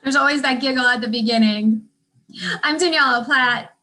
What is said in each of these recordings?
There's always that giggle at the beginning. I'm Daniela Platt.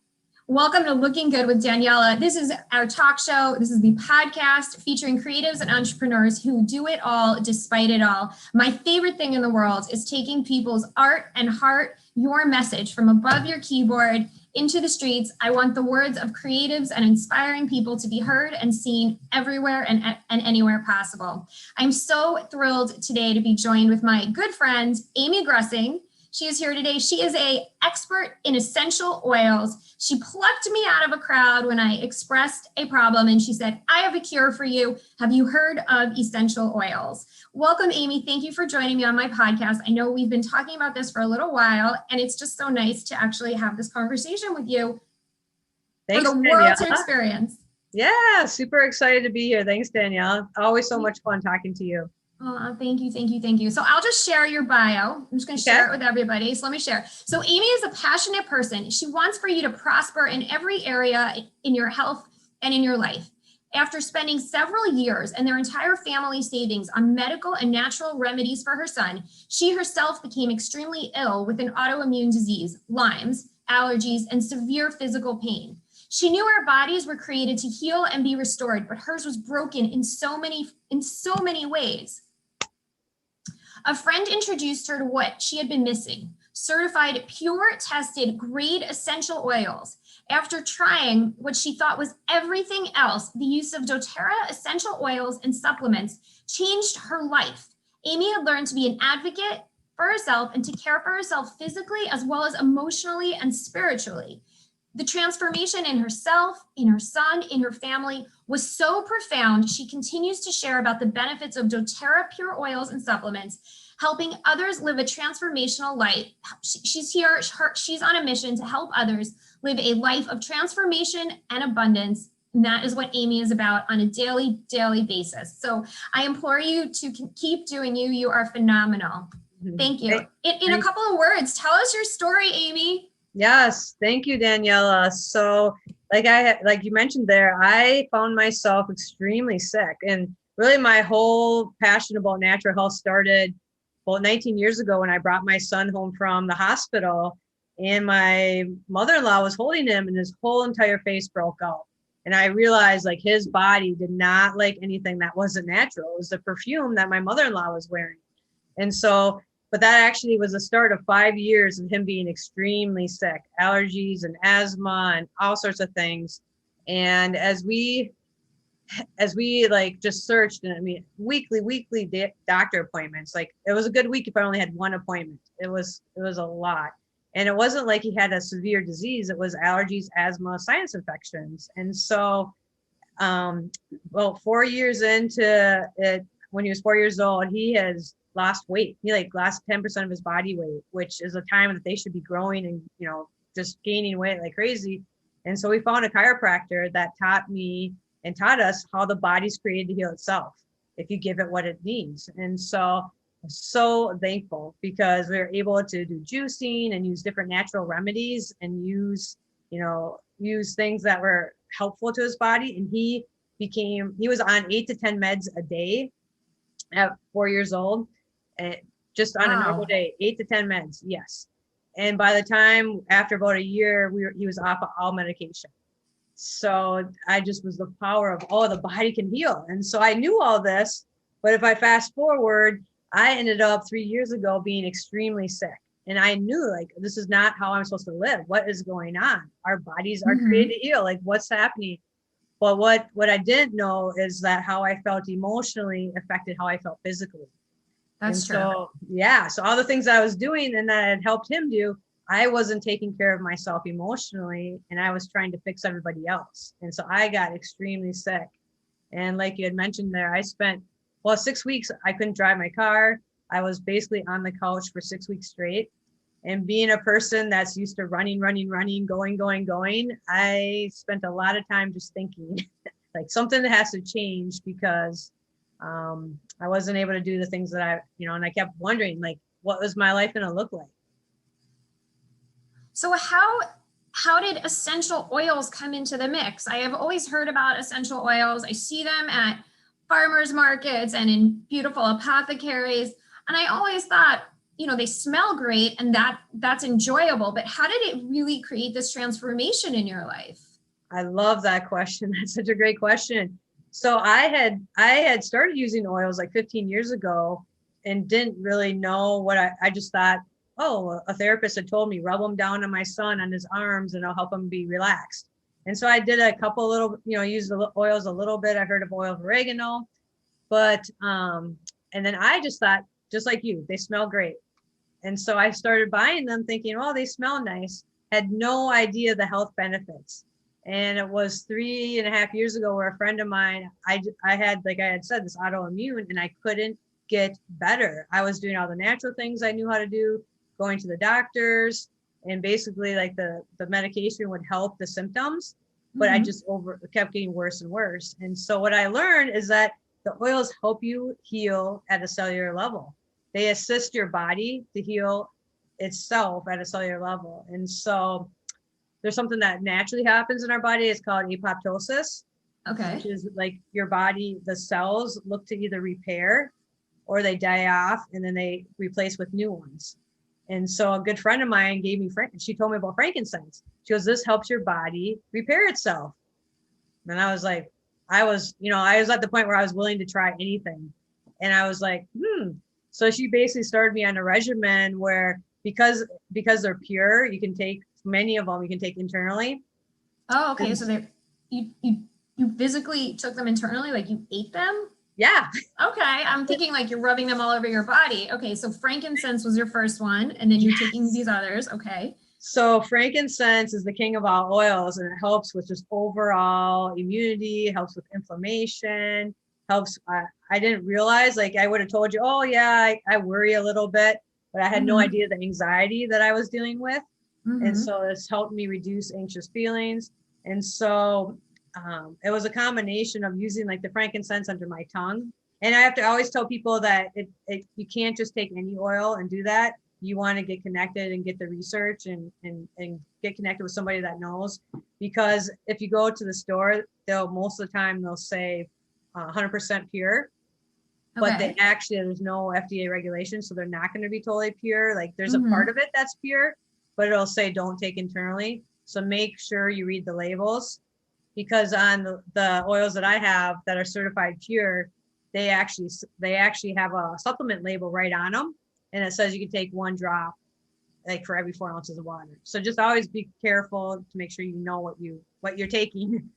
Welcome to Looking Good with Daniela. This is our talk show. This is the podcast featuring creatives and entrepreneurs who do it all despite it all. My favorite thing in the world is taking people's art and heart, your message from above your keyboard into the streets. I want the words of creatives and inspiring people to be heard and seen everywhere and anywhere possible. I'm so thrilled today to be joined with my good friend, AMY GRUSSING. She is here today. She is an expert in essential oils. She plucked me out of a crowd when I expressed a problem and she said, I have a cure for you. Have you heard of essential oils? Welcome, AMY. Thank you for joining me on my podcast. I know we've been talking about this for a little while and it's just so nice to actually have this conversation with you. Thanks, for the world to experience. Yeah, super excited to be here. Thanks, Danielle. Always so much fun talking to you. Oh, thank you. So I'll just share your bio. I'm just going to share it with everybody. So let me share. So AMY is a passionate person. She wants for you to prosper in every area in your health and in your life. After spending several years and their entire family savings on medical and natural remedies for her son, she herself became extremely ill with an autoimmune disease, Lyme's, allergies, and severe physical pain. She knew our bodies were created to heal and be restored, but hers was broken in so many ways. A friend introduced her to what she had been missing, certified, pure, tested, grade essential oils. After trying what she thought was everything else, the use of Doterra essential oils and supplements changed her life. AMY had learned to be an advocate for herself and to care for herself physically as well as emotionally and spiritually. The transformation in herself, in her son, in her family was so profound. She continues to share about the benefits of doTERRA pure oils and supplements, helping others live a transformational life. She's on a mission to help others live a life of transformation and abundance. And that is what AMY is about on a daily basis. So I implore you to keep doing you. You are phenomenal. Thank you. In a couple of words, tell us your story, AMY. Yes, thank you, Daniela. So like you mentioned there, I found myself extremely sick, and really my whole passion about natural health started about 19 years ago when I brought my son home from the hospital, and my mother-in-law was holding him and his whole entire face broke out. And I realized like his body did not like anything that wasn't natural. It was the perfume that my mother-in-law was wearing. And so but that actually was the start of 5 years of him being extremely sick, allergies and asthma and all sorts of things. And as we like just searched, and I mean, weekly doctor appointments, like it was a good week if I only had one appointment. It was a lot. And it wasn't like he had a severe disease. It was allergies, asthma, sinus infections. And so, 4 years into it, when he was 4 years old, he has lost weight. He lost 10% of his body weight, which is a time that they should be growing and, just gaining weight like crazy. And so we found a chiropractor that taught us how the body's created to heal itself if you give it what it needs. And so I'm so thankful because we were able to do juicing and use different natural remedies and use things that were helpful to his body. And he was on 8 to 10 meds a day at 4 years old. And just on a normal day, 8 to 10 meds. Yes. And by the time after about a year, he was off of all medication. So I just was the power of, the body can heal. And so I knew all this, but if I fast forward, I ended up 3 years ago being extremely sick. And I knew this is not how I'm supposed to live. What is going on? Our bodies are created to heal. What's happening? But what I didn't know is that how I felt emotionally affected how I felt physically. That's true. So all the things I was doing and that had helped him do, I wasn't taking care of myself emotionally, and I was trying to fix everybody else. And so I got extremely sick. And like you had mentioned there, I spent 6 weeks, I couldn't drive my car. I was basically on the couch for 6 weeks straight. And being a person that's used to running, going, I spent a lot of time just thinking something that has to change because I wasn't able to do the things that and I kept wondering, what was my life going to look like? So how did essential oils come into the mix? I have always heard about essential oils. I see them at farmers markets and in beautiful apothecaries. And I always thought, they smell great and that's enjoyable, but how did it really create this transformation in your life? I love that question. That's such a great question. So I had started using oils like 15 years ago and didn't really know what I just thought, oh, a therapist had told me, rub them down on my son on his arms and I'll help him be relaxed. And so I did a couple little, used the oils a little bit. I heard of oil of oregano, but, and then I just thought, just like you, they smell great. And so I started buying them thinking, oh, they smell nice. Had no idea the health benefits. And it was 3.5 years ago where a friend of mine, I had, like I had said, this autoimmune and I couldn't get better. I was doing all the natural things I knew how to do, going to the doctors, and basically like the medication would help the symptoms, but I just kept getting worse and worse. And so what I learned is that the oils help you heal at a cellular level. They assist your body to heal itself at a cellular level. And so there's something that naturally happens in our body. It's called apoptosis. Okay. Which is like your body, the cells look to either repair or they die off and then they replace with new ones. And so a good friend of mine gave me, she told me about frankincense. She goes, this helps your body repair itself. And I was like, I was at the point where I was willing to try anything. And I was like, So she basically started me on a regimen where, because they're pure, you can take many of them, you can take internally. Oh, okay. So you physically took them internally, like you ate them? Yeah. Okay. I'm thinking like you're rubbing them all over your body. Okay. So frankincense was your first one, and then you're taking these others. Okay. So frankincense is the king of all oils, and it helps with just overall immunity, helps with inflammation, helps. I didn't realize, like I would have told you, oh yeah, I worry a little bit, but I had no idea the anxiety that I was dealing with. And so it's helped me reduce anxious feelings. And so it was a combination of using like the frankincense under my tongue. And I have to always tell people that you can't just take any oil and do that. You want to get connected and get the research and get connected with somebody that knows. Because if you go to the store, most of the time they'll say 100% pure. But they actually, there's no FDA regulation, so they're not going to be totally pure. Like there's a part of it that's pure, but it'll say don't take internally. So make sure you read the labels, because on the oils that I have that are certified pure, they actually have a supplement label right on them, and it says you can take 1 drop like for every 4 ounces of water. So just always be careful to make sure you know what you're taking.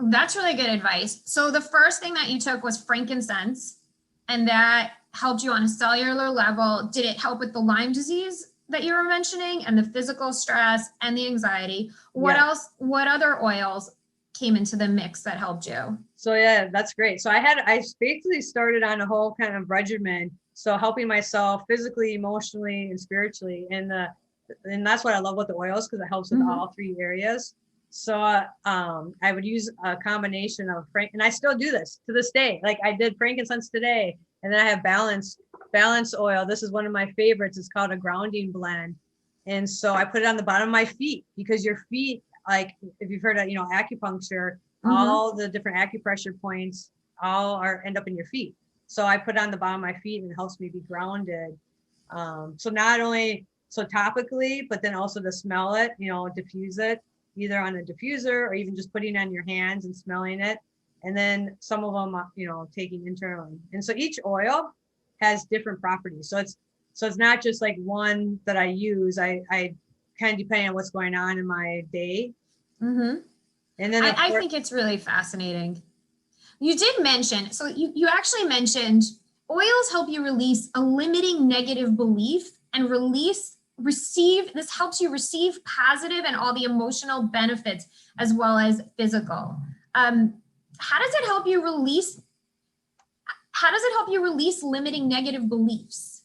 That's really good advice. So the first thing that you took was frankincense, and that helped you on a cellular level. Did it help with the Lyme disease that you were mentioning and the physical stress and the anxiety? What else? What other oils came into the mix that helped you? So yeah, that's great. So I basically started on a whole kind of regimen. So helping myself physically, emotionally, and spiritually. And that's what I love with the oils, because it helps with all 3 areas. So I would use a combination of and I still do this to this day. Like I did frankincense today, and then I have balance oil. This is one of my favorites. It's called a grounding blend. And so I put it on the bottom of my feet, because your feet, like if you've heard of, acupuncture, all the different acupressure points end up in your feet. So I put it on the bottom of my feet, and it helps me be grounded. So not only topically, but then also to smell it, diffuse it, either on a diffuser or even just putting it on your hands and smelling it. And then some of them, taking internally. And so each oil has different properties. So it's not just like one that I use. I kind of depending on what's going on in my day. And then I think it's really fascinating. You did mention, so you actually mentioned oils help you release a limiting negative belief and this helps you receive positive and all the emotional benefits as well as physical. How does it help you release limiting negative beliefs?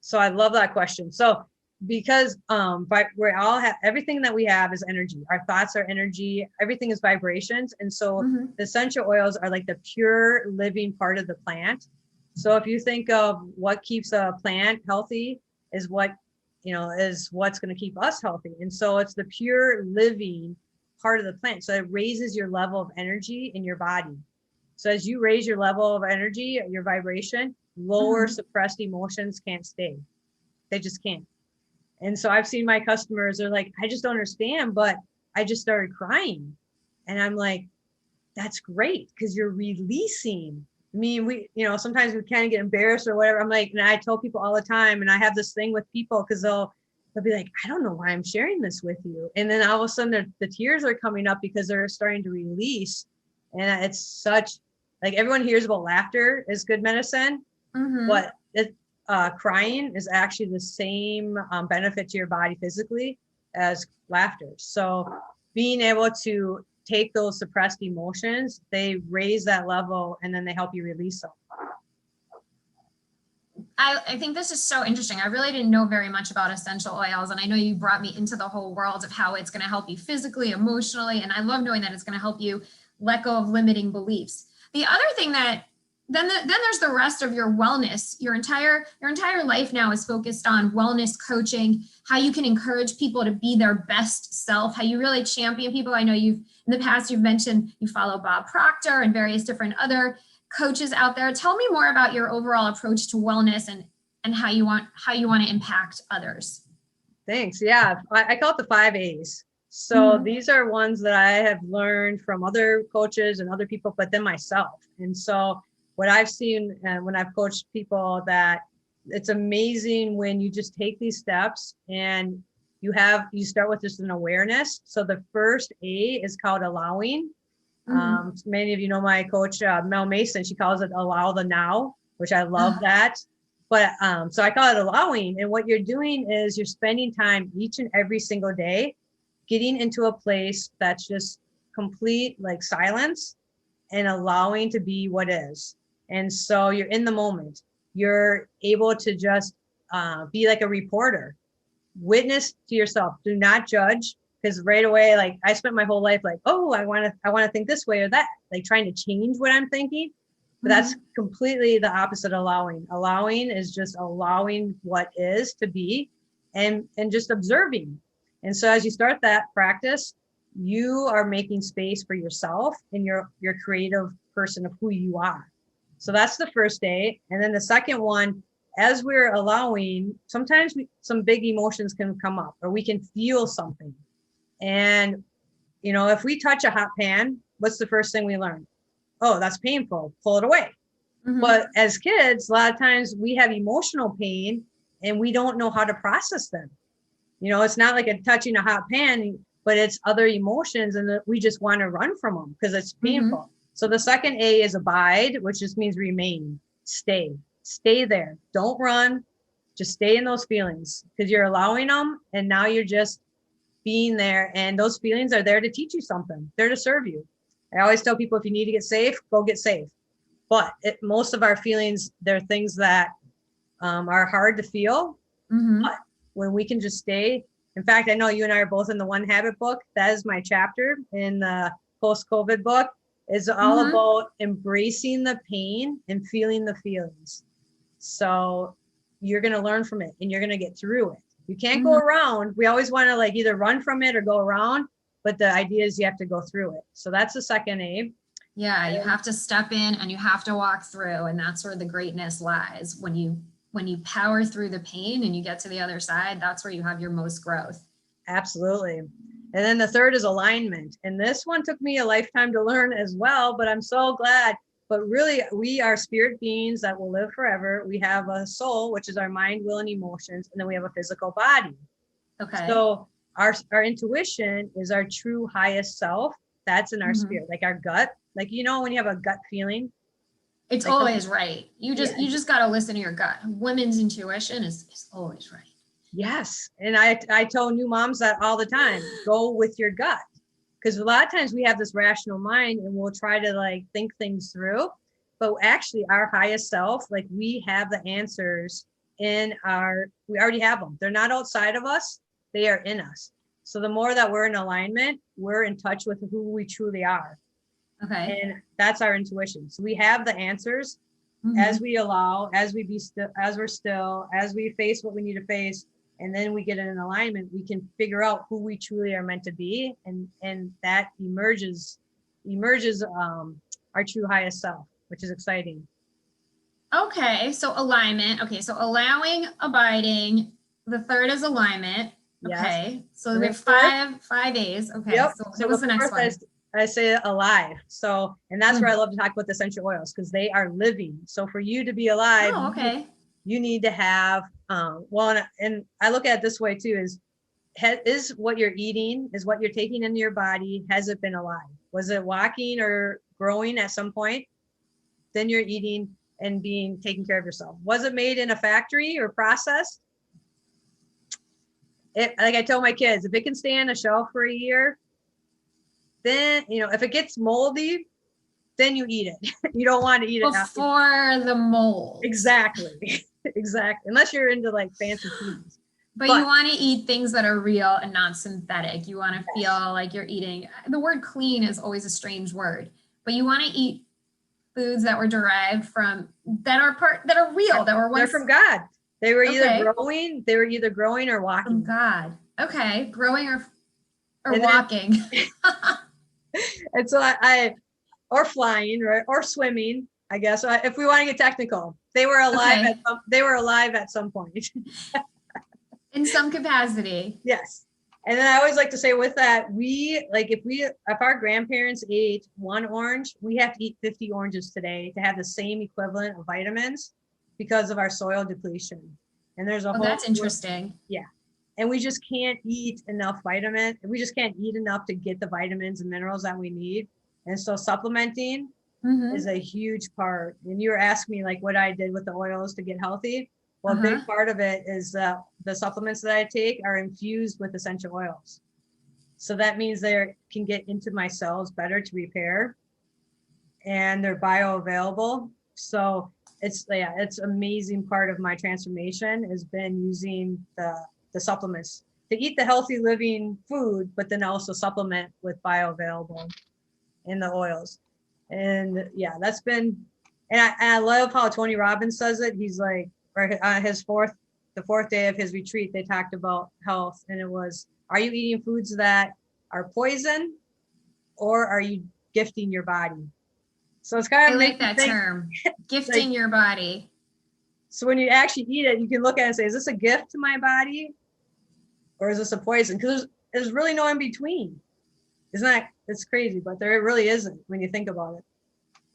So I love that question. So because we all have, everything that we have is energy. Our thoughts are energy. Everything is vibrations. And so the essential oils are like the pure living part of the plant. So if you think of what keeps a plant healthy is what's going to keep us healthy. And so it's the pure living part of the plant. So it raises your level of energy in your body. So as you raise your level of energy, your vibration, lower suppressed emotions can't stay. They just can't. And so I've seen my customers, they're like, I just don't understand, but I just started crying. And I'm like, that's great, because you're releasing. I mean, sometimes we kind of get embarrassed or whatever. I'm like, and I tell people all the time, and I have this thing with people, because they'll be like, I don't know why I'm sharing this with you. And then all of a sudden the tears are coming up because they're starting to release. And it's such, like, everyone hears about laughter is good medicine, but crying is actually the same benefit to your body physically as laughter. So being able to take those suppressed emotions, they raise that level, and then they help you release them. I think this is so interesting. I really didn't know very much about essential oils. And I know you brought me into the whole world of how it's going to help you physically, emotionally. And I love knowing that it's going to help you let go of limiting beliefs. The other thing that then there's the rest of your wellness. Your entire life now is focused on wellness coaching, how you can encourage people to be their best self, how you really champion people. I know in the past you've mentioned you follow Bob Proctor and various different other coaches out there. Tell me more about your overall approach to wellness and how you want to impact others. Thanks. Yeah, I call it the 5 A's. So these are ones that I have learned from other coaches and other people, but then myself. And so what I've seen when I've coached people, that it's amazing when you just take these steps and you start with just an awareness. So the first A is called allowing. Many of you know my coach, Mel Mason, she calls it allow the now, which I love that. But so I call it allowing. And what you're doing is you're spending time each and every single day getting into a place that's just complete like silence and allowing to be what is. And so you're in the moment. You're able to just be like a reporter, witness to yourself. Do not judge. Because right away, like I spent my whole life like, oh, I want to think this way or that, like trying to change what I'm thinking. But that's completely the opposite of allowing. Allowing is just allowing what is to be and just observing. And so as you start that practice, you are making space for yourself and your creative person of who you are. So that's the first day. And then the second one, as we're allowing, sometimes some big emotions can come up, or we can feel something. And, if we touch a hot pan, what's the first thing we learn? Oh, that's painful. Pull it away. But as kids, a lot of times we have emotional pain and we don't know how to process them. It's not like touching a hot pan, but it's other emotions, and we just want to run from them because it's painful. So the second A is abide, which just means remain, stay there. Don't run. Just stay in those feelings, because you're allowing them, and now you're just being there, and those feelings are there to teach you something. They're to serve you. I always tell people, if you need to get safe, go get safe. But most of our feelings, they're things that are hard to feel. But when we can just stay. In fact, I know you and I are both in the One Habit book. That is my chapter in the post-COVID book. It's all about embracing the pain and feeling the feelings. So you're going to learn from it, and you're going to get through it. You can't go around. We always want to like either run from it or go around, but the idea is you have to go through it. So that's the second A. Yeah, you have to step in and you have to walk through, and that's where the greatness lies. When you power through the pain and you get to the other side, that's where you have your most growth. Absolutely. And then the third is alignment. And this one took me a lifetime to learn as well, but I'm so glad. But really, we are spirit beings that will live forever. We have a soul, which is our mind, will, and emotions. And then we have a physical body. Okay. So our intuition is our true highest self. That's in our spirit, like our gut. Like, when you have a gut feeling, it's like always right. You just got to listen to your gut. Women's intuition is always right. Yes. And I tell new moms that all the time, go with your gut. Because a lot of times we have this rational mind and we'll try to like think things through, but actually our highest self, like we have the answers we already have them. They're not outside of us. They are in us. So the more that we're in alignment, we're in touch with who we truly are. Okay. And that's our intuition. So we have the answers as we allow, as we be still, as we're still, as we face what we need to face. And then we get in alignment, we can figure out who we truly are meant to be. And that emerges our true highest self, which is exciting. Okay, so alignment. Okay, so allowing, abiding. The third is alignment. Yes. Okay, so And we then have fourth, five A's. Okay, yep. so So what was the next fourth one? I say alive. So, and that's where I Mm. love to talk about the essential oils because they are living. So for you to be alive, Oh, okay. you need to have, well, and I look at it this way too, is what you're eating, is what you're taking into your body, has it been alive? Was it walking or growing at some point? Then you're eating and being taking care of yourself. Was it made in a factory or processed? Like I tell my kids, if it can stay on a shelf for a year, then, if it gets moldy, then you eat it. You don't want to eat it after. Before the mold. Exactly. Exactly. Unless you're into like fancy foods. But you want to eat things that are real and not synthetic. You want to feel like you're eating. The word clean is always a strange word, but you want to eat foods that were derived from that are real, that were once. They're from God. They were Okay. either growing or walking. From God. Okay. Growing or walking. And so or flying, right? Or swimming, I guess. If we want to get technical, they were alive. Okay. They were alive at some point. In some capacity. Yes. And then I always like to say with that, if our grandparents ate one orange, we have to eat 50 oranges today to have the same equivalent of vitamins because of our soil depletion. And there's a whole. That's interesting. Yeah. And we just can't eat enough vitamin. We just can't eat enough to get the vitamins and minerals that we need. And so supplementing is a huge part. And you were asking me like what I did with the oils to get healthy. Well, a big part of it is the supplements that I take are infused with essential oils. So that means they can get into my cells better to repair, and they're bioavailable. So it's amazing part of my transformation has been using the supplements to eat the healthy living food, but then also supplement with bioavailable in the oils. And yeah, that's been, and I love how Tony Robbins says it. He's like, on the fourth day of his retreat, they talked about health, and it was, are you eating foods that are poison, or are you gifting your body? So it's kind of, I like that term, gifting like, your body. So when you actually eat it, you can look at it and say, is this a gift to my body, or is this a poison? Because there's really no in between. It's crazy, but there really isn't when you think about it.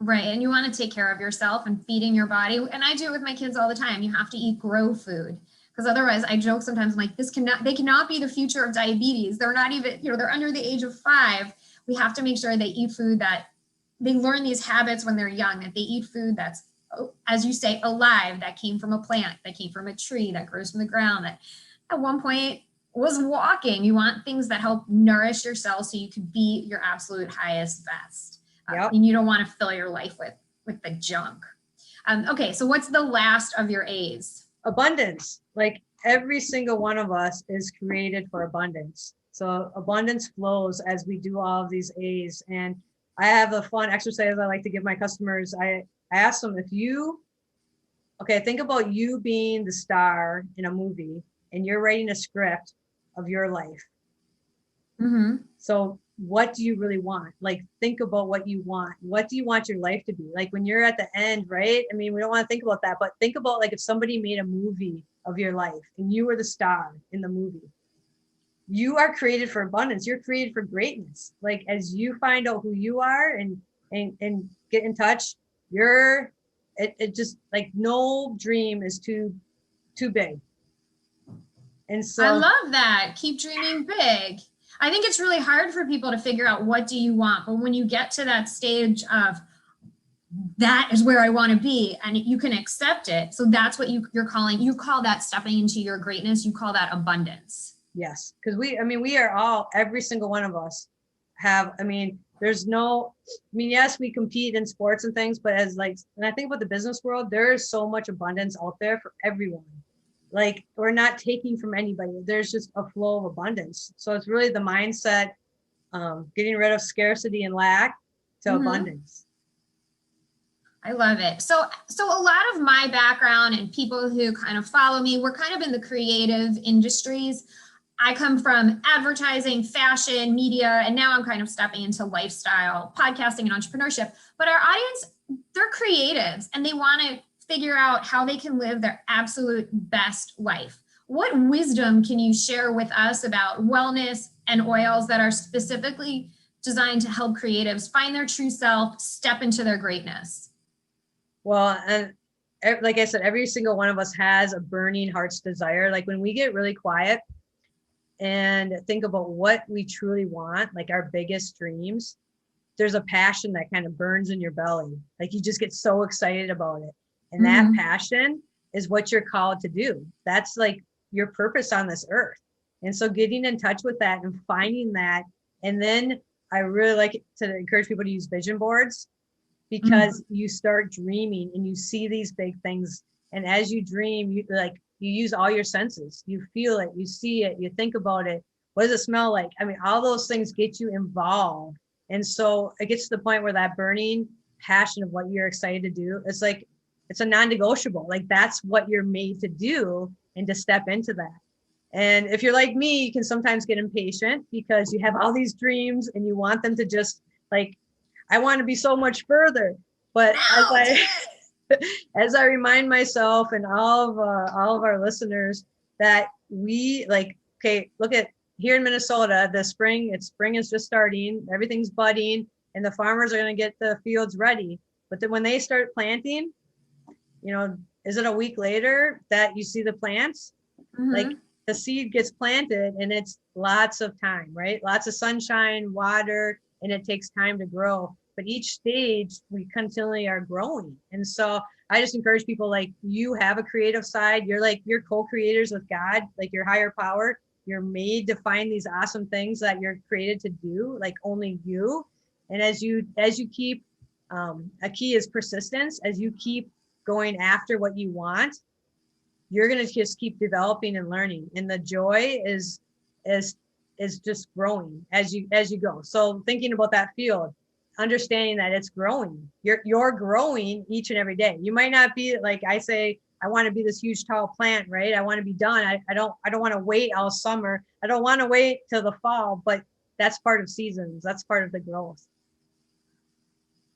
Right. And you want to take care of yourself and feeding your body. And I do it with my kids all the time. You have to eat grow food, because otherwise I joke sometimes, I'm like, they cannot be the future of diabetes. They're not even, they're under the age of 5. We have to make sure they eat food that they learn these habits when they're young, that they eat food that's, as you say, alive, that came from a plant, that came from a tree, that grows from the ground, that at one point was walking. You want things that help nourish your cells so you can be your absolute highest best. Yep. And you don't want to fill your life with the junk. Okay, so what's the last of your A's? Abundance. Like every single one of us is created for abundance. So abundance flows as we do all of these A's. And I have a fun exercise I like to give my customers. I ask them, think about you being the star in a movie and you're writing a script of your life. Mm-hmm. So what do you really want? Like, think about what you want. What do you want your life to be? Like when you're at the end, right? I mean, we don't want to think about that, but think about like if somebody made a movie of your life and you were the star in the movie. You are created for abundance. You're created for greatness. Like as you find out who you are and get in touch, it just like no dream is too big. And so I love that. Keep dreaming big. I think it's really hard for people to figure out what do you want, but when you get to that stage of that is where I want to be and you can accept it. So that's what you're calling, you call that stepping into your greatness. You call that abundance. Yes. Because we are all, every single one of us yes, we compete in sports and things, but and I think about the business world, there is so much abundance out there for everyone. Like we're not taking from anybody. There's just a flow of abundance. So it's really the mindset, getting rid of scarcity and lack to abundance. I love it. So a lot of my background and people who kind of follow me, we're kind of in the creative industries. I come from advertising, fashion, media, and now I'm kind of stepping into lifestyle, podcasting, and entrepreneurship. But our audience, they're creatives and they want to figure out how they can live their absolute best life. What wisdom can you share with us about wellness and oils that are specifically designed to help creatives find their true self, step into their greatness? Well, and like I said, every single one of us has a burning heart's desire. Like when we get really quiet and think about what we truly want, like our biggest dreams, there's a passion that kind of burns in your belly. Like you just get so excited about it. And that passion is what you're called to do. That's like your purpose on this earth. And so getting in touch with that and finding that. And then I really like to encourage people to use vision boards, because you start dreaming and you see these big things. And as you dream, you use all your senses. You feel it, you see it, you think about it. What does it smell like? I mean, all those things get you involved. And so it gets to the point where that burning passion of what you're excited to do, it's like, it's a non-negotiable. Like that's what you're made to do and to step into that. And if you're like me, you can sometimes get impatient because you have all these dreams and you want them to just like, I want to be so much further. But as I remind myself and all of our listeners that we like, okay, look at here in Minnesota, spring is just starting, everything's budding, and the farmers are going to get the fields ready. But then when they start planting, is it a week later that you see the plants? Like the seed gets planted and it's lots of time, right? Lots of sunshine, water, and it takes time to grow. But each stage we continually are growing. And so I just encourage people, like, you have a creative side. You're co-creators with God, like your higher power. You're made to find these awesome things that you're created to do, like only you. And as you keep, a key is persistence. As you keep going after what you want, you're going to just keep developing and learning. And the joy is just growing as you go. So thinking about that field, understanding that it's growing, you're growing each and every day. You might not be like I say, I want to be this huge tall plant, right? I want to be done. I don't want to wait all summer. I don't want to wait till the fall, but that's part of seasons. That's part of the growth.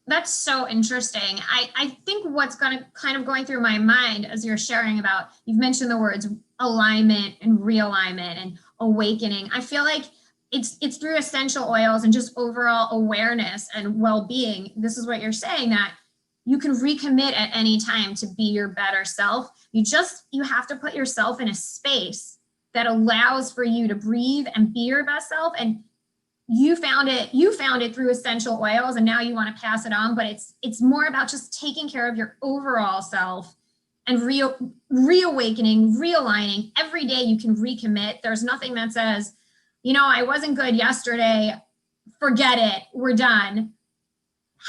That's so interesting. I think what's going through my mind as you're sharing about, you've mentioned the words alignment and realignment and awakening. I feel like it's through essential oils and just overall awareness and well-being. This is what you're saying, that you can recommit at any time to be your better self. You have to put yourself in a space that allows for you to breathe and be your best self. And you found it through essential oils, and now you want to pass it on. But it's more about just taking care of your overall self and reawakening, realigning. Every day you can recommit. There's nothing that says, I wasn't good yesterday, forget it, we're done.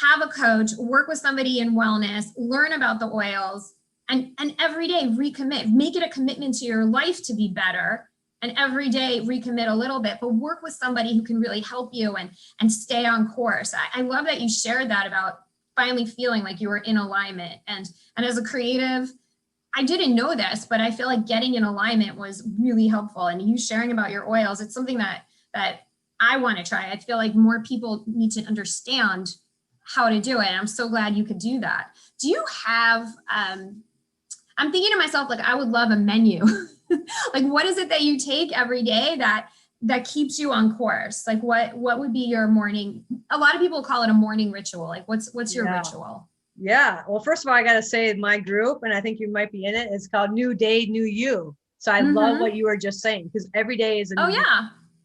Have a coach, work with somebody in wellness, learn about the oils, and every day recommit. Make it a commitment to your life to be better. And every day recommit a little bit, but work with somebody who can really help you and stay on course. I love that you shared that about finally feeling like you were in alignment. And as a creative, I didn't know this, but I feel like getting in alignment was really helpful. And you sharing about your oils, it's something that I want to try. I feel like more people need to understand how to do it. And I'm so glad you could do that. Do you have, I'm thinking to myself, like, I would love a menu. Like, what is it that you take every day that keeps you on course? Like, what would be your morning? A lot of people call it a morning ritual. Like, what's your ritual? Yeah. Well, first of all, I got to say my group, and I think you might be in it, it's called New Day, New You. So I love what you were just saying, because every day is a new day.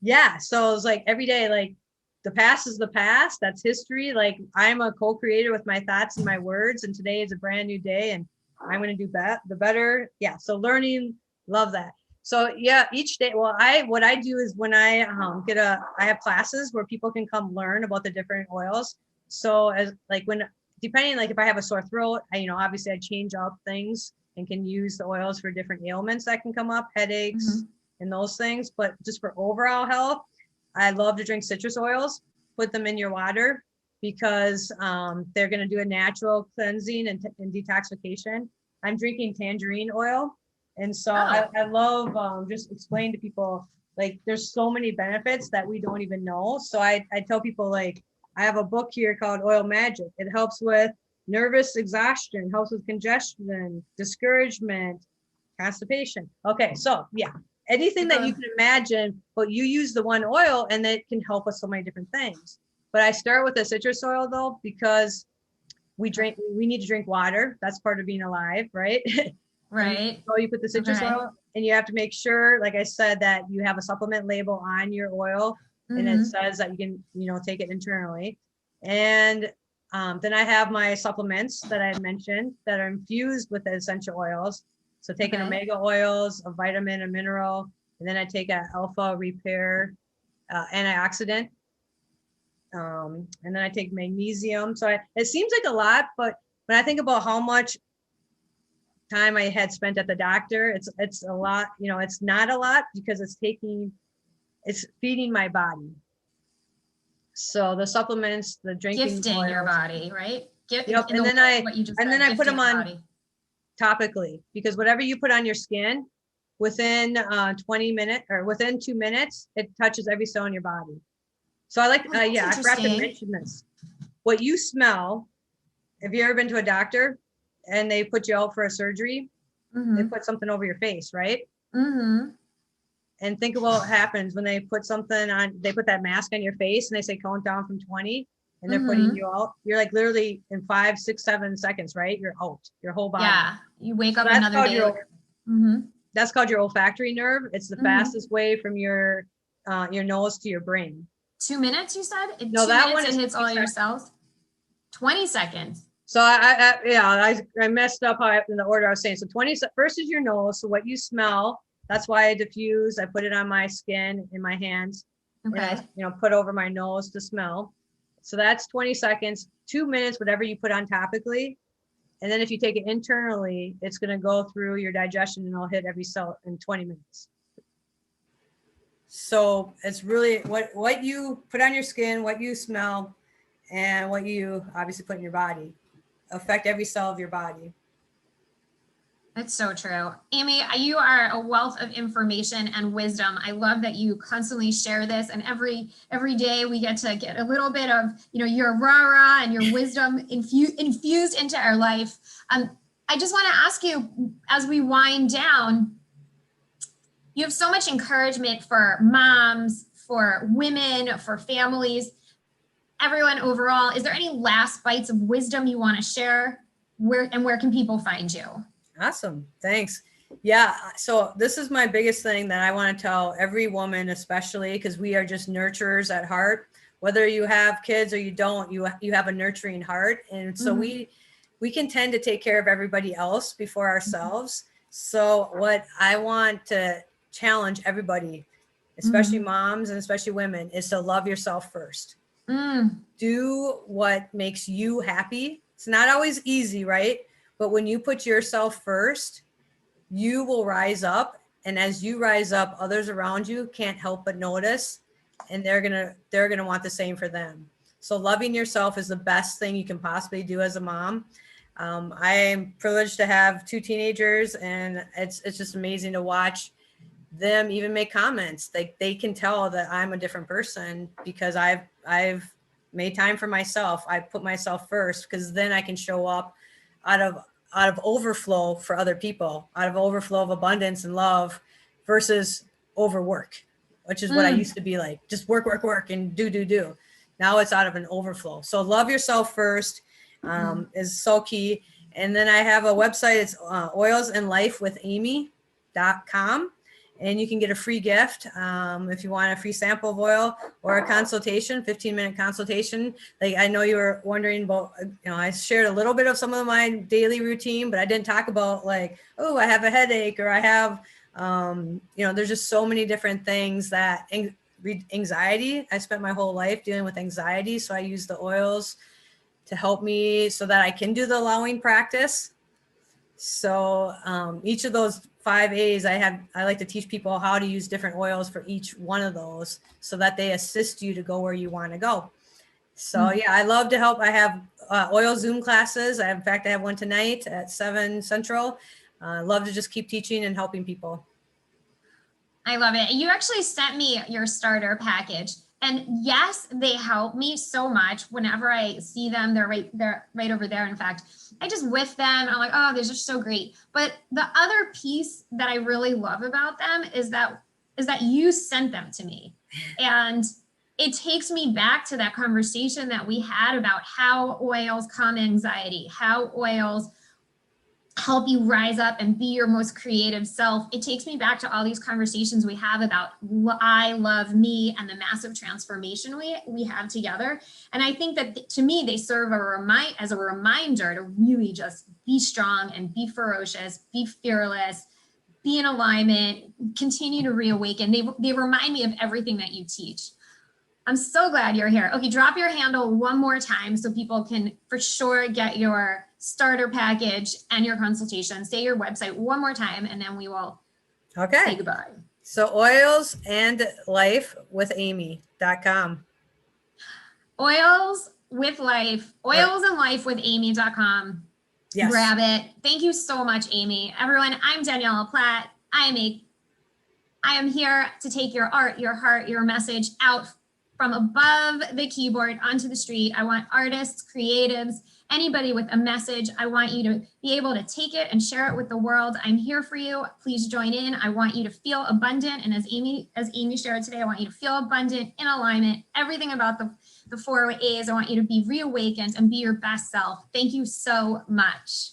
Yeah. So it's like every day, like the past is the past. That's history. Like I'm a co-creator with my thoughts and my words. And today is a brand new day and I'm going to do the better. Yeah. So learning, love that. So yeah, each day, well, what I do is when I have classes where people can come learn about the different oils. So depending, like if I have a sore throat, obviously I change up things and can use the oils for different ailments that can come up, headaches and those things. But just for overall health, I love to drink citrus oils, put them in your water because they're going to do a natural cleansing and detoxification. I'm drinking tangerine oil. And so I love just explain to people, like there's so many benefits that we don't even know. So I tell people, like, I have a book here called Oil Magic. It helps with nervous exhaustion, helps with congestion, discouragement, constipation. Okay, so yeah, anything that you can imagine, but you use the one oil and it can help with so many different things. But I start with the citrus oil though, because we need to drink water. That's part of being alive, right? Right. So you put the citrus oil, and you have to make sure, like I said, that you have a supplement label on your oil, and it says that you can, take it internally. And then I have my supplements that I mentioned that are infused with the essential oils. So taking omega oils, a vitamin, a mineral, and then I take an alpha repair antioxidant. And then I take magnesium. So it seems like a lot, but when I think about how much time I had spent at the doctor, it's a lot. It's not a lot because it's feeding my body. So the supplements, the drinking, gifting oils, your body, right? Yep. And then I put them on topically, because whatever you put on your skin within 20 minutes or within 2 minutes, it touches every cell in your body. So I forgot to mention this. What you smell, have you ever been to a doctor and they put you out for a surgery? They put something over your face, right? And think about what happens when they put something on, they put that mask on your face and they say count down from 20 and they're putting you out. You're like literally in 5, 6, 7 seconds, right? You're out, your whole body. Yeah, you wake up another day. That's called your olfactory nerve. It's the fastest way from your nose to your brain. 2 minutes, you said? No, that one it hits all your cells. 20 seconds. So I messed up in the order I was saying. So first is your nose. So what you smell, that's why I diffuse. I put it on my skin in my hands. Okay. And put over my nose to smell. So that's 20 seconds, 2 minutes, whatever you put on topically. And then if you take it internally, it's going to go through your digestion and it'll hit every cell in 20 minutes. So it's really what you put on your skin, what you smell, and what you obviously put in your body affect every cell of your body. That's so true. Amy, you are a wealth of information and wisdom. I love that you constantly share this, and every day we get to get a little bit of, your rah-rah and your wisdom infused into our life. I just want to ask you, as we wind down, you have so much encouragement for moms, for women, for families, everyone overall. Is there any last bites of wisdom you want to share? Where can people find you? Awesome. Thanks. Yeah. So this is my biggest thing that I want to tell every woman, especially because we are just nurturers at heart. Whether you have kids or you don't, you have a nurturing heart. And so we can tend to take care of everybody else before ourselves. So what I want to challenge everybody, especially moms and especially women, is to love yourself first. Do what makes you happy. It's not always easy, right? But when you put yourself first, you will rise up. And as you rise up, others around you can't help but notice. And they're gonna want the same for them. So loving yourself is the best thing you can possibly do as a mom. I am privileged to have 2 teenagers, and it's just amazing to watch them even make comments. They can tell that I'm a different person because I've made time for myself. I put myself first, because then I can show up out of overflow for other people, out of overflow of abundance and love, versus overwork, which is what I used to be like, just work and do. Now it's out of an overflow. So love yourself first is so key. And then I have a website. It's oilsandlifewithamy.com. And you can get a free gift if you want a free sample of oil or a consultation, 15-minute consultation. Like, I know you were wondering about, I shared a little bit of some of my daily routine, but I didn't talk about like, oh, I have a headache, or I have, there's just so many different things that anxiety. I spent my whole life dealing with anxiety. So I use the oils to help me so that I can do the allowing practice. So each of those 5 A's, I like to teach people how to use different oils for each one of those so that they assist you to go where you want to go. So yeah, I love to help. I have oil Zoom classes. In fact, I have one tonight at 7 Central. I love to just keep teaching and helping people. I love it. You actually sent me your starter package. And yes, they help me so much. Whenever I see them, they're right over there. In fact, I just whiff them and I'm like, oh, they're just so great. But the other piece that I really love about them is that you sent them to me. And it takes me back to that conversation that we had about how oils calm anxiety, how oils help you rise up and be your most creative self. It takes me back to all these conversations we have about I love me and the massive transformation we have together. And I think that to me, they serve as a reminder to really just be strong and be ferocious, be fearless, be in alignment, continue to reawaken. They remind me of everything that you teach. I'm so glad you're here. Okay, drop your handle one more time so people can for sure get your starter package and your consultation. Say your website one more time and then we will say goodbye. So oils and life with Amy.com. Oils with life, oils and life with Amy.com. Yes. Grab it. Thank you so much, Amy. Everyone, I'm Daniela Platt. I am here to take your art, your heart, your message out from above the keyboard onto the street. I want artists, creatives, anybody with a message. I want you to be able to take it and share it with the world. I'm here for you. Please join in. I want you to feel abundant. And as Amy shared today, I want you to feel abundant, in alignment, everything about the 4 A's. I want you to be reawakened and be your best self. Thank you so much.